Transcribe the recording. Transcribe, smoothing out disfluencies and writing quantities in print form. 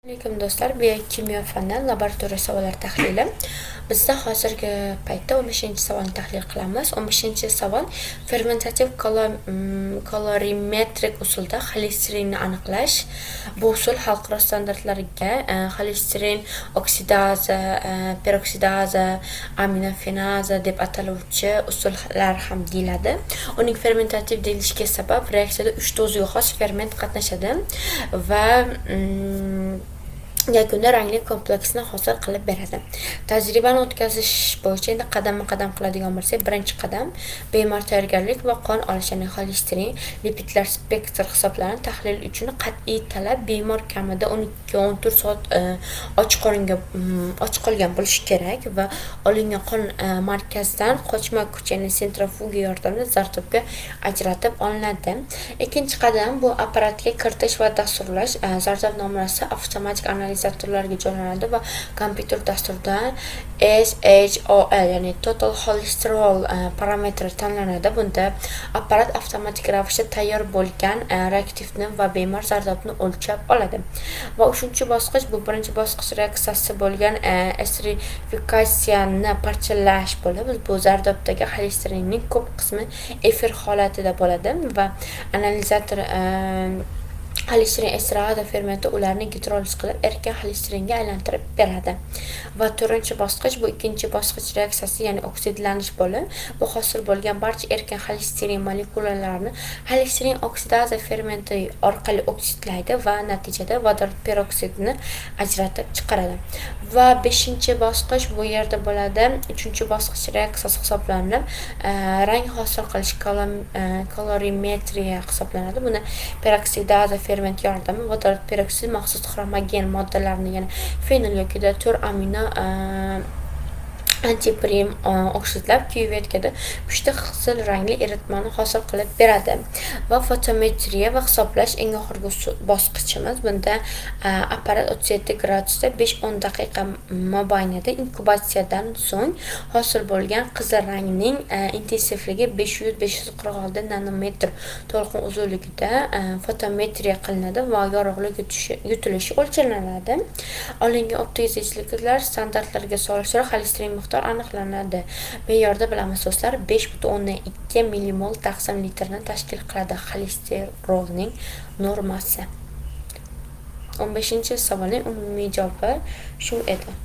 Assalomu do'stlar, biokimyo fani laboratoriya savollari tahlili. Bizda hozirgi paytda 15-savolni tahlil qilamiz. 15-savol fermentativ kolorimetrik usulda xolesterinni aniqlash. Bu usul xalqaro standartlarga xolesterin oksidaza, peroksidaza, aminofenaza deb ataluvchi usullar ham deyiladi. Uning fermentativ deyilishiga sabab reaksiyada 3 o'ziga xos ferment qatnashadi va yakunda rangli kompleksni hosil qilib beradi. Tajribani o'tkazish bo'yicha endi qadam-qadam qiladigan bo'lsak, birinchi qadam bemor tayyorgarlik va qon olish, ya'ni xolesterin, lipidlar spektr hisoblanadi. Tahlil uchun qat'iy talab bemor kamida 12-14 soat och qolgan bo'lishi kerak va olingan qon markazdan qochma kuch, ya'ni sentrifuga yordamida zardobga ajratib olinadi. Ikkinchi qadam bu apparatga kiritish va dasturlash. Zardob namunasi avtomatik analizatorlarga joylanadi va kompyuter dasturdan SHOL, ya'ni total cholesterol parametri tanlanadi. Bunda apparat avtomatik ravishda tayyor bo'lgan reaktivni va bemor zardobni o'lchab oladi. Va uchinchi bosqich bu birinchi bosqich reaksiyasi bo'lgan estrifikatsiyani parchalash bo'lib, bu zardobdagi xolesterinning ko'p qismi efir holatida bo'ladi va analizator xolesterin estrada fermenti ularni gidroliz qilib erkin xolesteringa aylantirib beradi. Va to'rtinchi bosqich bu ikkinchi bosqich reaksiyasi, ya'ni oksidlanish bo'lib, bu hosil bo'lgan barcha erkin xolesterin molekulalarini xolesterin oksidaza fermenti orqali oksidlaydi va natijada vodorod peroksidini ajratib chiqaradi. Va 5-bosqich bu yerda bo'ladi. 3-bosqich reaksiyasi hisoblanib, rang hosil qilish kolorimetriya hisoblanadi. Buni peroksidaza ferment yordami vodorod peroksid maxsus xromogen moddalarni, ya'ni fenol yoki 4 amino antiprim oksidlab kyuvetkada uchta qizil rangli eritmani hosil qilib beradi. Va fotometriya va hisoblash eng oxirgi bosqichimiz. Bunda apparat 37 gradusda 5-10 daqiqa mobaynida inkubatsiyadan so'ng hosil bo'lgan qizil rangning intensivligi 500-546 nanometr to'lqin uzunligida fotometriya qilinadi va yorug'lik yutilishi o'lchaniladi. Olingan optiyozchiliklar standartlarga solishtirib xolesterin miqdori aniqlanadi. Me'yorda bilamiz do'stlar, 5,2 millimol taqsim litrni tashkil qiladi xolesterolning normasi. 15-savolning umumiy javobi shu edi.